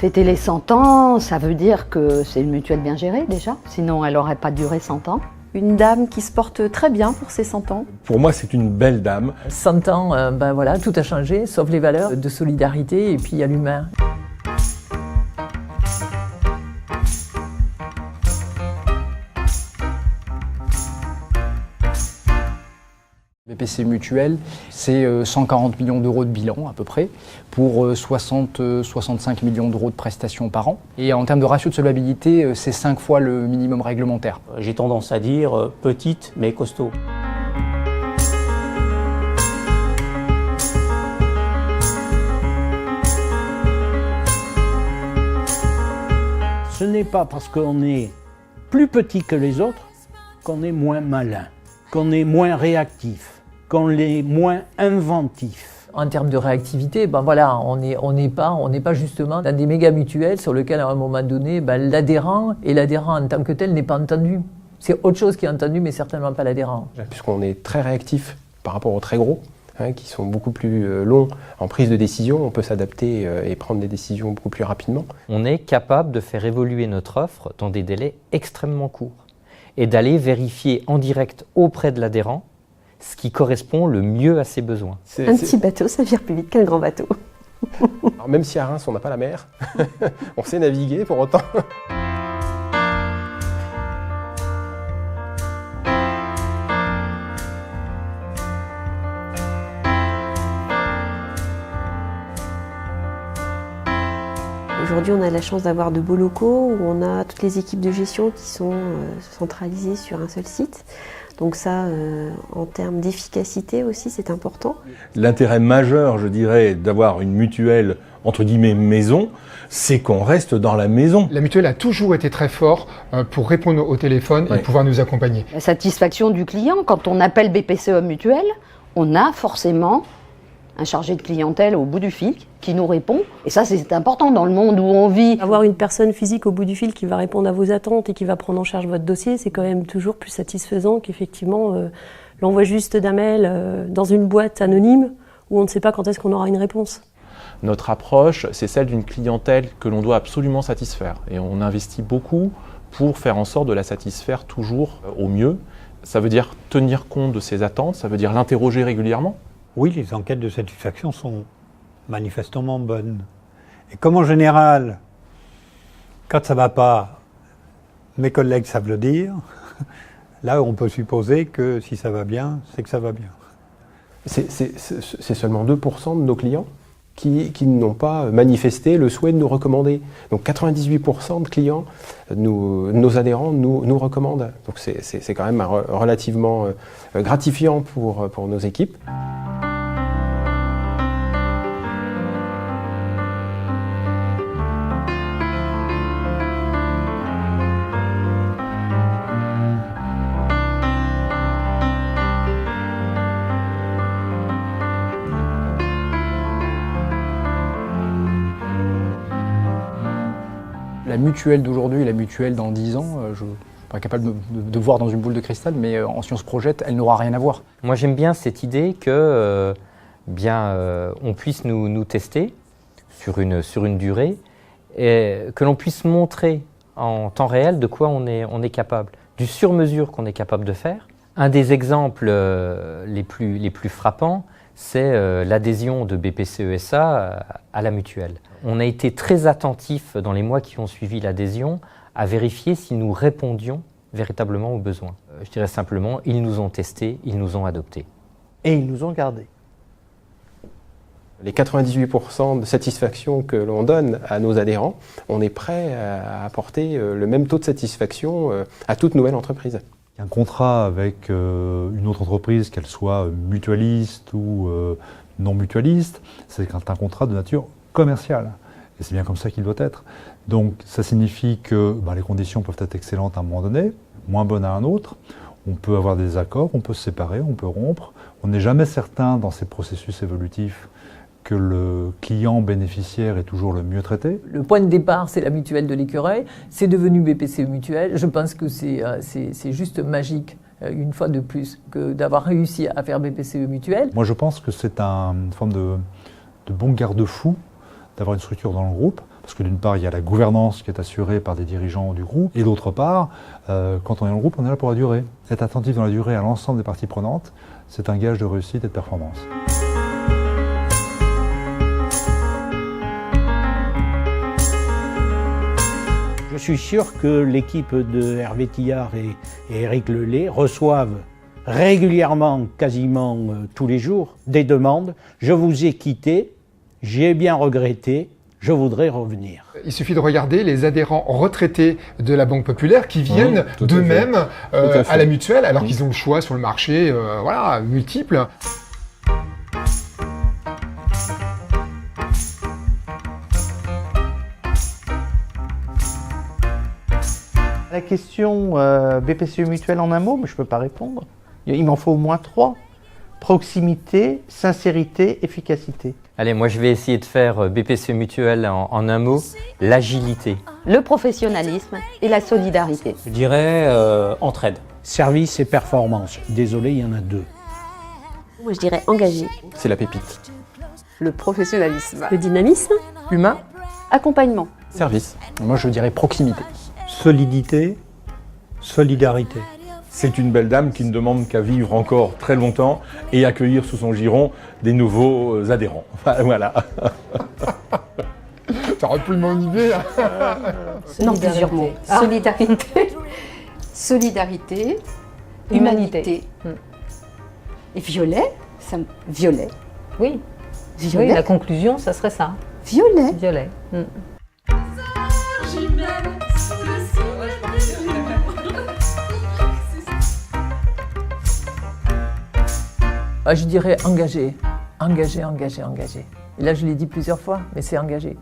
Fêter les 100 ans, ça veut dire que c'est une mutuelle bien gérée déjà, sinon elle n'aurait pas duré 100 ans. Une dame qui se porte très bien pour ses 100 ans. Pour moi, c'est une belle dame. 100 ans, voilà, tout a changé, sauf les valeurs de solidarité et puis il y a l'humain. BPCE Mutuelle, c'est 140 millions d'euros de bilan à peu près, pour 60-65 millions d'euros de prestations par an. Et en termes de ratio de solvabilité, c'est 5 fois le minimum réglementaire. J'ai tendance à dire petite mais costaud. Ce n'est pas parce qu'on est plus petit que les autres qu'on est moins malin, qu'on est moins réactif, qu'on est moins inventif. En termes de réactivité, voilà, on n'est pas justement dans des méga mutuelles sur lesquelles à un moment donné, l'adhérent en tant que tel n'est pas entendu. C'est autre chose qui est entendu, mais certainement pas l'adhérent. Puisqu'on est très réactif par rapport aux très gros, qui sont beaucoup plus longs en prise de décision, on peut s'adapter et prendre des décisions beaucoup plus rapidement. On est capable de faire évoluer notre offre dans des délais extrêmement courts et d'aller vérifier en direct auprès de l'adhérent ce qui correspond le mieux à ses besoins. Un petit bateau, ça vire plus vite qu'un grand bateau. Alors même si à Reims on n'a pas la mer, on sait naviguer pour autant. Aujourd'hui, on a la chance d'avoir de beaux locaux où on a toutes les équipes de gestion qui sont centralisées sur un seul site. Donc ça, en termes d'efficacité aussi, c'est important. L'intérêt majeur, je dirais, d'avoir une mutuelle, entre guillemets, maison, c'est qu'on reste dans la maison. La mutuelle a toujours été très fort pour répondre au téléphone et pouvoir nous accompagner. La satisfaction du client, quand on appelle BPCE Mutuelle, on a forcément un chargé de clientèle au bout du fil qui nous répond. Et ça, c'est important dans le monde où on vit. Avoir une personne physique au bout du fil qui va répondre à vos attentes et qui va prendre en charge votre dossier, c'est quand même toujours plus satisfaisant qu'effectivement l'envoi juste d'un mail dans une boîte anonyme où on ne sait pas quand est-ce qu'on aura une réponse. Notre approche, c'est celle d'une clientèle que l'on doit absolument satisfaire. Et on investit beaucoup pour faire en sorte de la satisfaire toujours au mieux. Ça veut dire tenir compte de ses attentes, ça veut dire l'interroger régulièrement. Oui, les enquêtes de satisfaction sont manifestement bonnes. Et comme en général, quand ça ne va pas, mes collègues savent le dire, là on peut supposer que si ça va bien, c'est que ça va bien. C'est seulement 2% de nos clients qui n'ont pas manifesté le souhait de nous recommander. Donc 98% de clients, nos adhérents nous recommandent. Donc c'est quand même relativement gratifiant pour nos équipes. La mutuelle d'aujourd'hui et la mutuelle dans 10 ans, je ne suis pas capable de voir dans une boule de cristal, mais en si on se projette, elle n'aura rien à voir. Moi, j'aime bien cette idée que on puisse nous tester sur une durée et que l'on puisse montrer en temps réel de quoi on est capable, du sur-mesure qu'on est capable de faire. Un des exemples les plus frappants, c'est l'adhésion de BPCE SA à la mutuelle. On a été très attentifs dans les mois qui ont suivi l'adhésion à vérifier si nous répondions véritablement aux besoins. Je dirais simplement, ils nous ont testés, ils nous ont adoptés. Et ils nous ont gardés. Les 98% de satisfaction que l'on donne à nos adhérents, on est prêt à apporter le même taux de satisfaction à toute nouvelle entreprise. Un contrat avec une autre entreprise, qu'elle soit mutualiste ou non mutualiste, c'est un contrat de nature commerciale. Et c'est bien comme ça qu'il doit être. Donc ça signifie que les conditions peuvent être excellentes à un moment donné, moins bonnes à un autre. On peut avoir des accords, on peut se séparer, on peut rompre. On n'est jamais certain dans ces processus évolutifs que le client bénéficiaire est toujours le mieux traité. Le point de départ, c'est la mutuelle de l'Écureuil. C'est devenu BPCE Mutuelle. Je pense que c'est juste magique, une fois de plus, que d'avoir réussi à faire BPCE Mutuelle. Moi, je pense que c'est une forme de bon garde-fou d'avoir une structure dans le groupe, Parce que d'une part, il y a la gouvernance qui est assurée par des dirigeants du groupe, et d'autre part, quand on est dans le groupe, on est là pour la durée. Être attentif dans la durée à l'ensemble des parties prenantes, c'est un gage de réussite et de performance. Je suis sûr que l'équipe de Hervé Tillard et Éric Lelay reçoivent régulièrement, quasiment tous les jours, des demandes. Je vous ai quitté, j'ai bien regretté, je voudrais revenir. Il suffit de regarder les adhérents retraités de la Banque Populaire qui viennent d'eux-mêmes à la mutuelle, alors qu'ils ont le choix sur le marché voilà, multiple. La question BPCE Mutuelle en un mot, mais je ne peux pas répondre. Il m'en faut au moins 3. Proximité, sincérité, efficacité. Allez, moi je vais essayer de faire BPCE Mutuelle en un mot, l'agilité. Le professionnalisme et la solidarité. Je dirais entraide. Service et performance. Désolé, il y en a 2. Moi je dirais engagé. C'est la pépite. Le professionnalisme. Le dynamisme. Humain. Accompagnement. Service. Moi je dirais proximité. Solidité, solidarité. C'est une belle dame qui ne demande qu'à vivre encore très longtemps et accueillir sous son giron des nouveaux adhérents. Voilà. T'aurais plus mon idée. Non, plusieurs mots. Solidarité. Solidarité. Humanité. Et violet. Violet. Oui. Violet. Oui, la conclusion, ça serait ça. Violet. Violet. Je dirais engagé. Engagé, engagé, engagé. Et là, je l'ai dit plusieurs fois, mais c'est engagé.